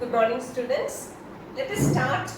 Good morning, students. Let us start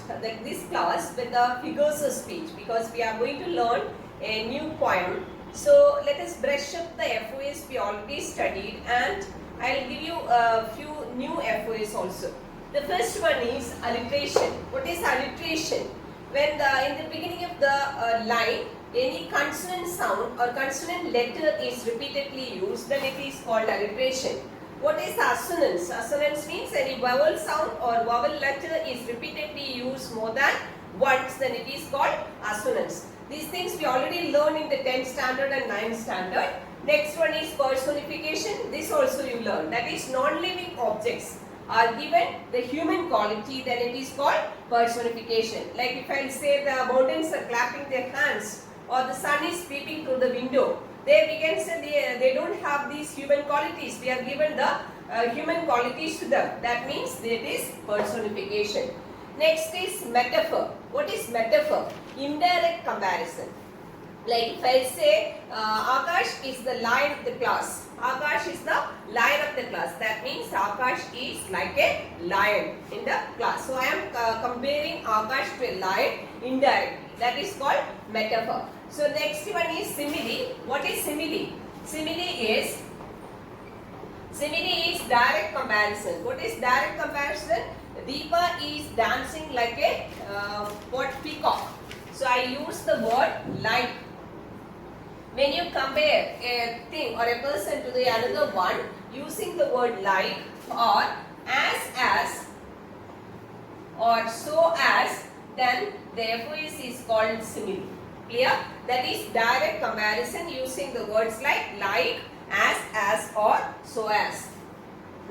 this class with the figures of speech because we are going to learn a new poem. So let us brush up the FOAs we already studied, and I'll give you a few new FOAs also. The first one is alliteration. What is alliteration? When in the beginning of the line, any consonant sound or consonant letter is repeatedly used, then it is called alliteration. What is assonance? Assonance means any vowel sound or vowel letter is repeatedly used more than once, then it is called assonance. These things we already learned in the 10th standard and 9th standard. Next one is personification. This also you learn. That is non-living objects are given the human quality, then it is called personification. Like if I say the mountains are clapping their hands or the sun is peeping through the window, there we can say they don't have these human qualities. We are given the human qualities to them. That means that is personification. Next is metaphor. What is metaphor? Indirect comparison. Like if I say Akash is the lion of the class. Akash is the lion of the class. That means Akash is like a lion in the class. So I am comparing Akash to a lion indirectly. That is called metaphor. So next one is simile. What is simile? Simile is direct comparison. What is direct comparison? Deepa is dancing like a peacock. So I use the word like. When you compare a thing or a person to the another one using the word like or as or so as, then the FOS is called simile. Clear? That is direct comparison using the words like, as or so as.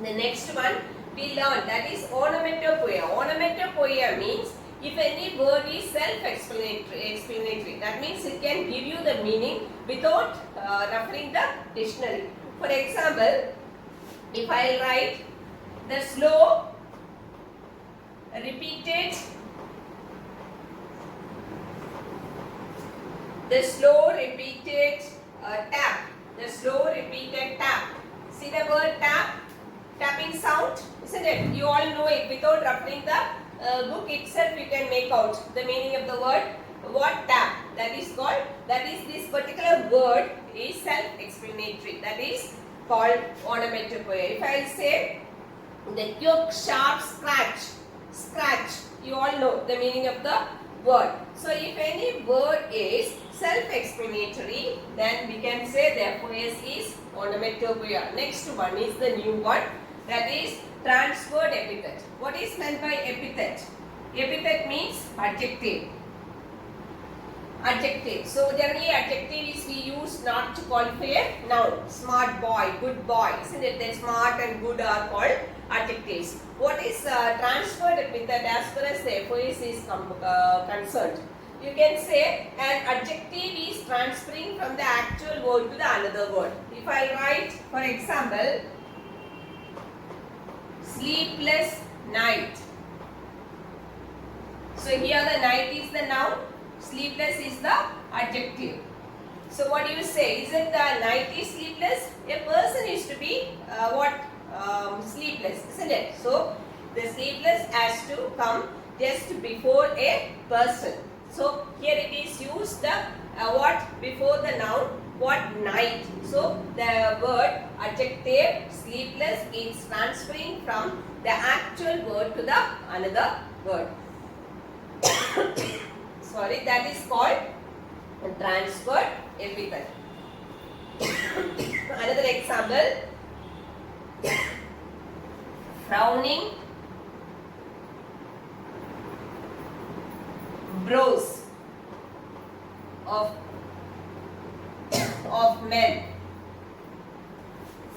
The next one we learn, that is onomatopoeia. Onomatopoeia means if any word is self-explanatory, that means it can give you the meaning without referring the dictionary. For example, if I write the slow repeated tap. The slow repeated tap. See the word tap? Tapping sound, isn't it? You all know it. Without referring the book itself, you can make out the meaning of the word. What tap? That is this particular word is self-explanatory. That is called onomatopoeia. If I say the quick, sharp scratch, you all know the meaning of the word. So if any word is self-explanatory, then we can say the FOS is onomatopoeia. Next one is the new one, that is transferred epithet. What is meant by epithet? Epithet means adjective. So generally adjective is we use not to qualify a noun. Smart boy, good boy, isn't it? That smart and good are called adjectives. What is transferred epithet as far as the FOS is concerned? You can say an adjective is transferring from the actual word to the another word. If I write, for example, sleepless night. So here the night is the noun, sleepless is the adjective. So what do you say? Is it the night is sleepless? A person is to be sleepless, isn't it? So the sleepless has to come just before a person. So here it is used the what before the noun, what night. So the word adjective sleepless is transferring from the actual word to the another word. Sorry, that is called transferred epithet. Another example, frowning brows of men.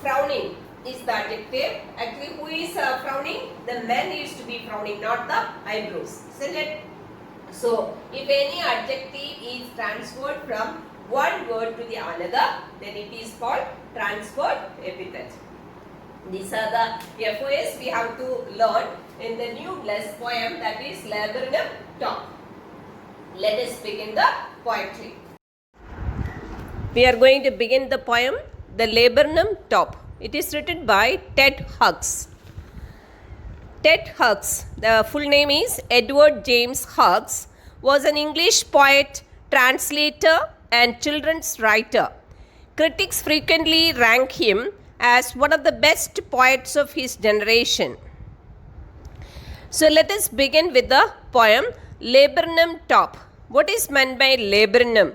Frowning is the adjective. Actually, who is frowning? The man is to be frowning, not the eyebrows, isn't it? So, if any adjective is transferred from one word to the another, then it is called transferred epithet. These are the FOS we have to learn in the new blessed poem, that is Laburnum Top. Let us begin the poetry. We are going to begin the poem, The Laburnum Top. It is written by Ted Hughes. Ted Hughes, the full name is Edward James Hughes, was an English poet, translator, and children's writer. Critics frequently rank him as one of the best poets of his generation. So let us begin with the poem Laburnum Top. What is meant by laburnum?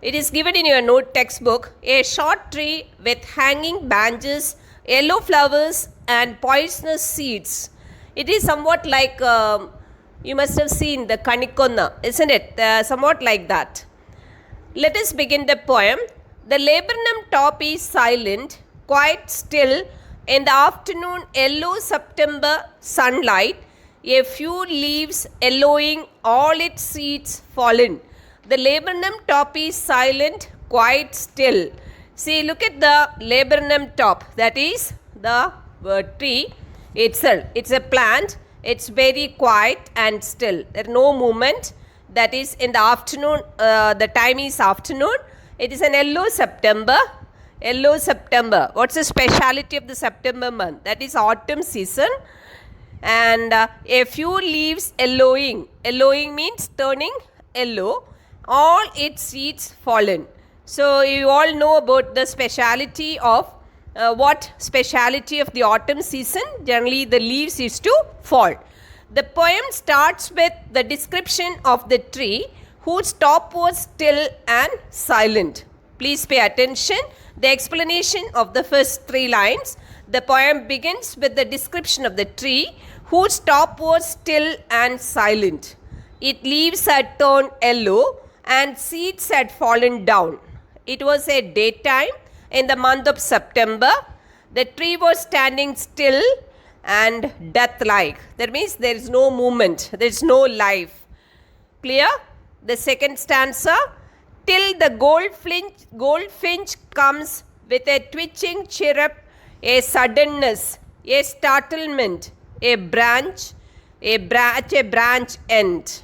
It is given in your note textbook. A short tree with hanging branches, yellow flowers and poisonous seeds. It is somewhat like, you must have seen the kanikonna, isn't it? Somewhat like that. Let us begin the poem. The laburnum top is silent, quite still. In the afternoon yellow September sunlight, a few leaves yellowing, all its seeds fallen. The laburnum top is silent, quite still. See, look at the laburnum top, that is the tree itself. It's a plant, it's very quiet and still. There is no movement. That is in the afternoon, the time is afternoon. It is an yellow September. Yellow September. What's the speciality of the September month? That is autumn season. And a few leaves yellowing. Yellowing means turning yellow. All its seeds fallen. So you all know about the speciality of what speciality of the autumn season? Generally the leaves is to fall. The poem starts with the description of the tree whose top was still and silent. Please pay attention. The explanation of the first 3 lines. The poem begins with the description of the tree whose top was still and silent. Its leaves had turned yellow and seeds had fallen down. It was a daytime in the month of September. The tree was standing still and death-like. That means there is no movement, there is no life. Clear? The second stanza. Till the goldfinch comes with a twitching chirrup, a suddenness, a startlement, a branch end.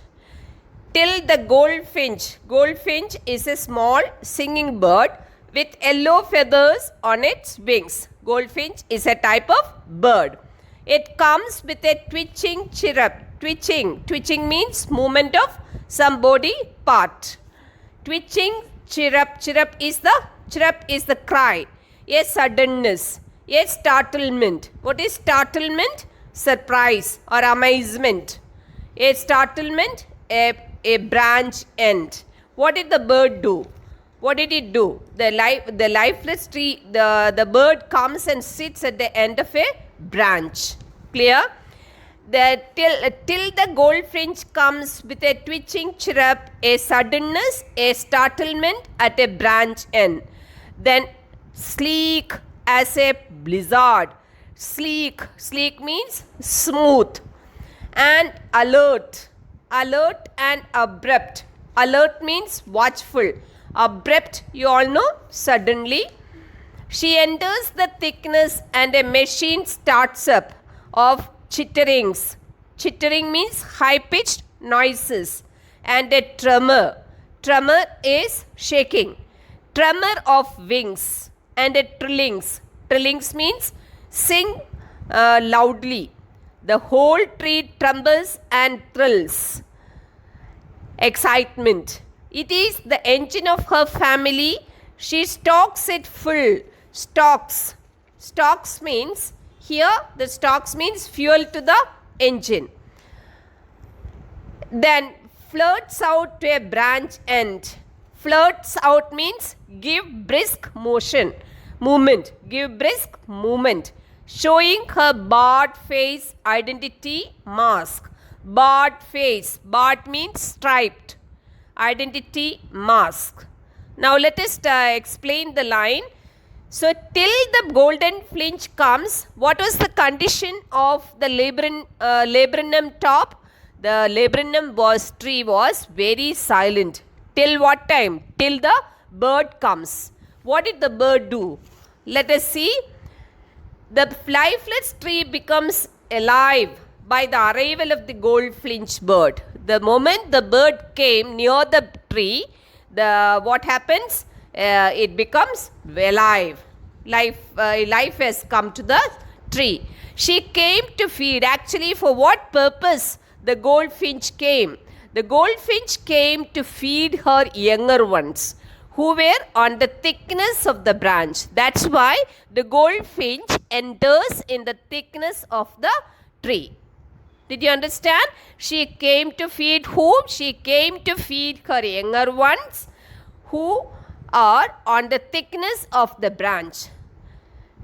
Till the goldfinch is a small singing bird with yellow feathers on its wings. Goldfinch is a type of bird. It comes with a twitching chirrup. Twitching means movement of some body part. Twitching chirrup is the cry. A suddenness, a startlement. What is startlement? Surprise or amazement. A startlement, a branch end. What did the bird do? What did it do? The lifeless tree, the bird comes and sits at the end of a branch. Clear? Till the goldfinch comes with a twitching chirrup, a suddenness, a startlement at a branch end. Then sleek as a blizzard. Sleek means smooth. And alert and abrupt. Alert means watchful. Abrupt, you all know, suddenly. She enters the thickness and a machine starts up of chitterings. Chittering means high-pitched noises. And a tremor. Tremor is shaking. Tremor of wings. And a trillings. Trillings means sing loudly. The whole tree trembles and thrills. Excitement. It is the engine of her family. She stocks it full. Stocks. Stocks means, here the stocks means fuel to the engine. Then flirts out to a branch end. Flirts out means give brisk movement. Give brisk movement. Showing her barred face, identity, mask. Barred face. Barred means striped. Identity, mask. Now let us explain the line. So till the goldfinch comes, what was the condition of the laburnum top? The laburnum tree was very silent. Till what time? Till the bird comes. What did the bird do? Let us see. The lifeless tree becomes alive by the arrival of the goldfinch bird. The moment the bird came near the tree, what happens? It becomes alive. Life has come to the tree. She came to feed. Actually, for what purpose the goldfinch came? The goldfinch came to feed her younger ones who were on the thickness of the branch. That's why the goldfinch enters in the thickness of the tree. Did you understand? She came to feed whom? She came to feed her younger ones who are on the thickness of the branch.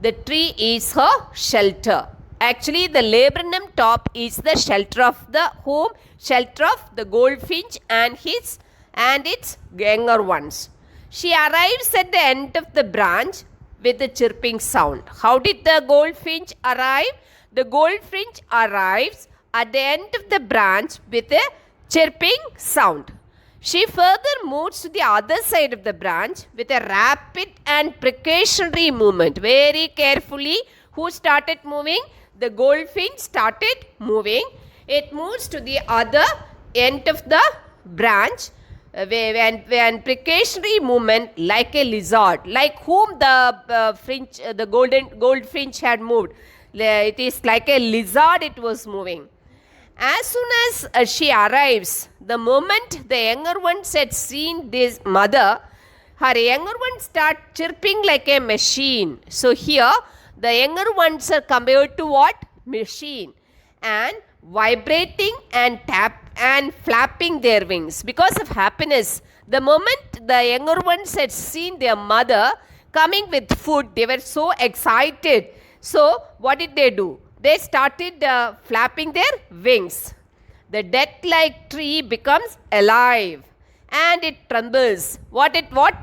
The tree is her shelter. Actually, the laburnum top is the shelter of the home, shelter of the goldfinch and its younger ones. She arrives at the end of the branch with a chirping sound. How did the goldfinch arrive? The goldfinch arrives at the end of the branch with a chirping sound. She further moves to the other side of the branch with a rapid and precautionary movement. Very carefully, who started moving? The goldfinch started moving. It moves to the other end of the branch and precautionary movement like a lizard. Like whom the goldfinch had moved. It is like a lizard it was moving. As soon as she arrives, the moment the younger ones had seen this mother, her younger ones start chirping like a machine. So here, the younger ones are compared to what? Machine. And vibrating and flapping their wings because of happiness. The moment the younger ones had seen their mother coming with food, they were so excited. So what did they do? They started flapping their wings. The death-like tree becomes alive and it trembles. What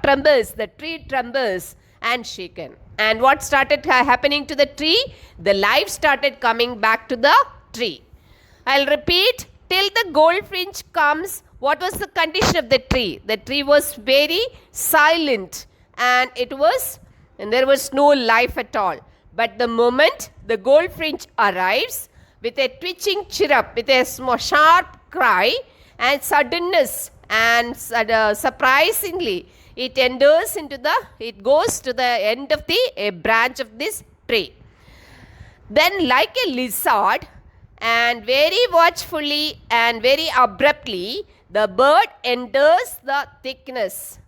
trembles? The tree trembles and shaken. And what started happening to the tree? The life started coming back to the tree. I'll repeat, till the goldfinch comes, what was the condition of the tree? The tree was very silent and there was no life at all. But the moment the goldfinch arrives with a twitching chirrup, with a sharp cry and suddenness and surprisingly, it goes to the end of a branch of this tree. Then like a lizard and very watchfully and very abruptly, the bird enters the thickness.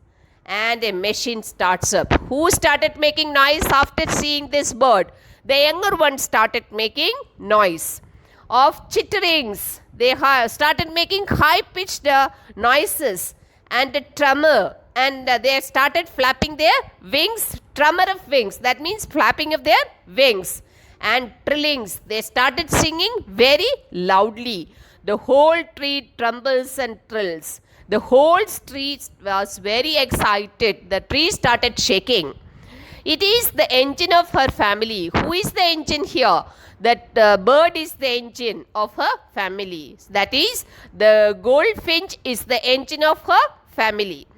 And a machine starts up. Who started making noise after seeing this bird? The younger one started making noise of chitterings. They started making high-pitched noises and a tremor. And they started flapping their wings, tremor of wings. That means flapping of their wings. And trillings. They started singing very loudly. The whole tree trembles and trills. The whole tree was very excited. The tree started shaking. It is the engine of her family. Who is the engine here? That bird is the engine of her family. That is, the goldfinch is the engine of her family.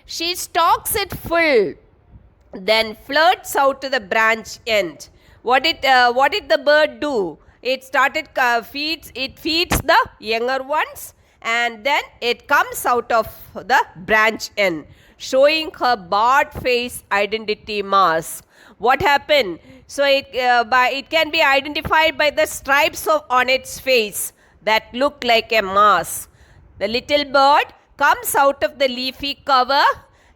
She stalks it full, then flirts out to the branch end. What did the bird do? It feeds the younger ones. And then it comes out of the branch end, showing her barred face identity mask. What happened? So it can be identified by the stripes on its face that look like a mask. The little bird comes out of the leafy cover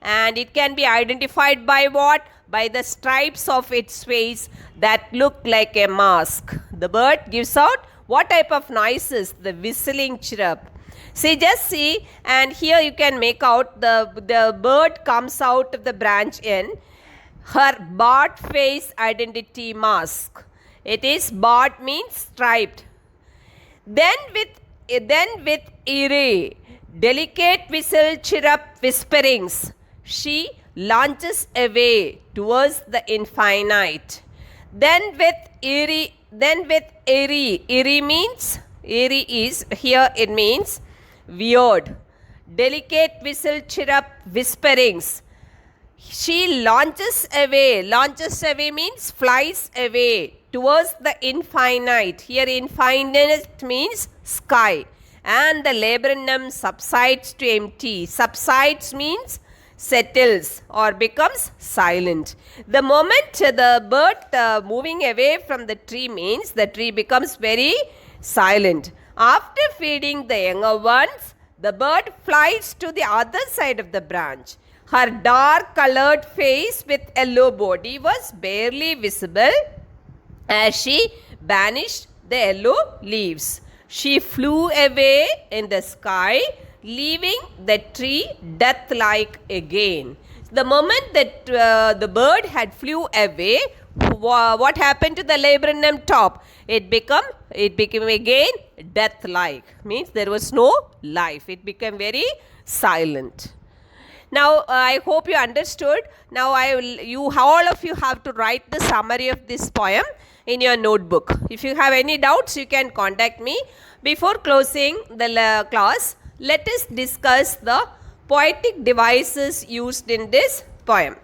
and it can be identified by what? By the stripes of its face that look like a mask. The bird gives out what type of noises? The whistling chirrup. Just see, and here you can make out the bird comes out of the branch end. Her barred face identity mask. It is barred means striped. Then with eerie, delicate whistle chirrup whisperings, she launches away towards the infinite. Then with eerie means, eerie is, here it means weird. Delicate whistle chirrup whisperings. She launches away. Launches away means flies away towards the infinite. Here infinite means sky. And the laburnum subsides to empty. Subsides means settles or becomes silent. The moment the bird moving away from the tree means the tree becomes very silent. After feeding the younger ones, the bird flies to the other side of the branch. Her dark colored face with yellow body was barely visible as she banished the yellow leaves. She flew away in the sky, leaving the tree death-like again. The moment that the bird had flew away, what happened to the laburnum top? It became again death-like. Means there was no life. It became very silent. Now I hope you understood. Now all of you have to write the summary of this poem in your notebook. If you have any doubts, you can contact me. Before closing the class, let us discuss the poetic devices used in this poem.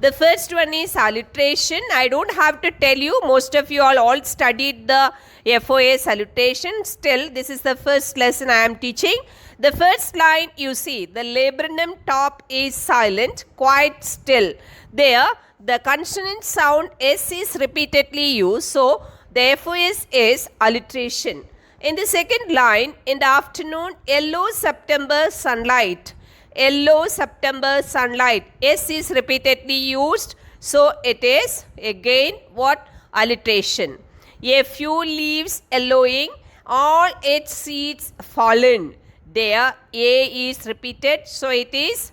The first one is alliteration. I don't have to tell you, most of you all studied the FOA salutation. Still, this is the first lesson I am teaching. The first line you see, the laburnum top is silent, quite still. There, the consonant sound S is repeatedly used, so the FOS is alliteration. In the second line, in the afternoon, yellow September sunlight. Yellow September sunlight. S is repeatedly used, so it is again what? Alliteration. A few leaves yellowing, all its seeds fallen. There, A is repeated, so it is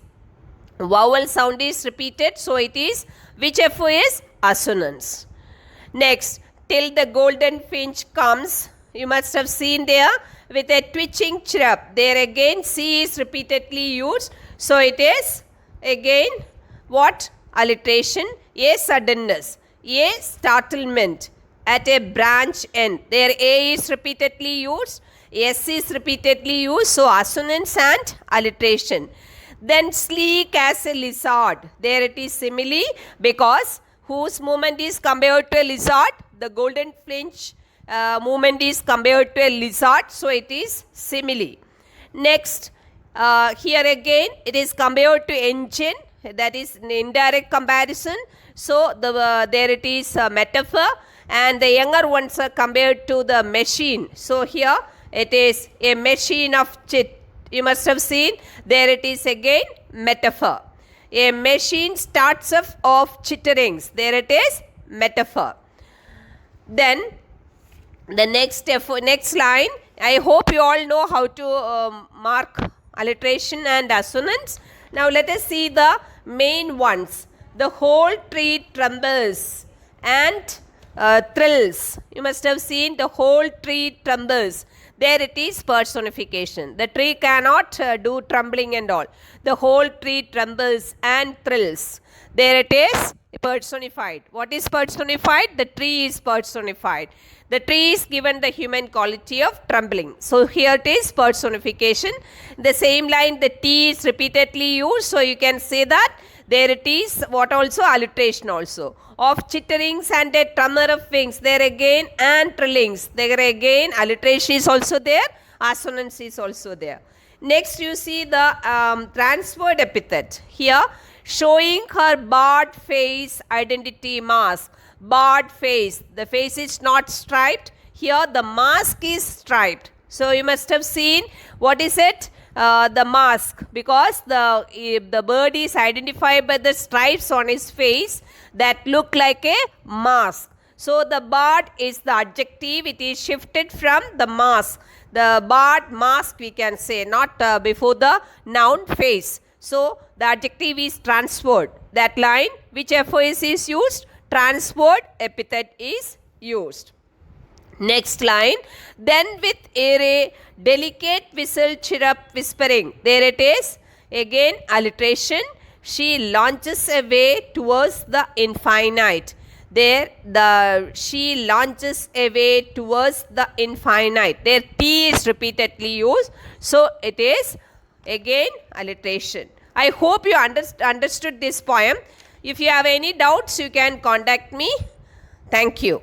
vowel sound is repeated, so it is which FOS? Assonance. Next, till the golden finch comes, you must have seen there with a twitching chirp. There again C is repeatedly used, so it is again what? Alliteration. A suddenness, A startlement at a branch end. There A is repeatedly used, S is repeatedly used, so assonance and alliteration. Then sleek as a lizard. There it is simile, because whose movement is compared to a lizard? The golden finch movement is compared to a lizard, so it is simile. Next, here again it is compared to engine, that is an indirect comparison, so there it is a metaphor, and the younger ones are compared to the machine. So here it is a machine of chit. You must have seen, there it is again metaphor. A machine starts of chitterings. There it is metaphor. Then the next line, I hope you all know how to mark alliteration and assonance. Now let us see the main ones. The whole tree trembles and thrills. You must have seen the whole tree trembles. There it is personification. The tree cannot do trembling and all. The whole tree trembles and thrills. There it is personified. What is personified? The tree is personified. The tree is given the human quality of trembling. So here it is personification. The same line, the T is repeatedly used. So you can say that there it is what also? Alliteration also. Of chitterings and a tremor of wings. There again and trillings. There again alliteration is also there. Assonance is also there. Next you see the transferred epithet. Here showing her barred face identity mask. Barred face. The face is not striped. Here the mask is striped. So you must have seen what is it? The mask, because the bird is identified by the stripes on his face that look like a mask. So the barred is the adjective. It is shifted from the mask. The barred mask we can say, not before the noun face. So the adjective is transferred. That line, which FOS is used? Transferred epithet is used. Next line, then with a delicate whistle chirrup whispering. There it is, again alliteration. She launches away towards the infinite. There she launches away towards the infinite. There T is repeatedly used, so it is again alliteration. I hope you understood this poem. If you have any doubts, you can contact me. Thank you.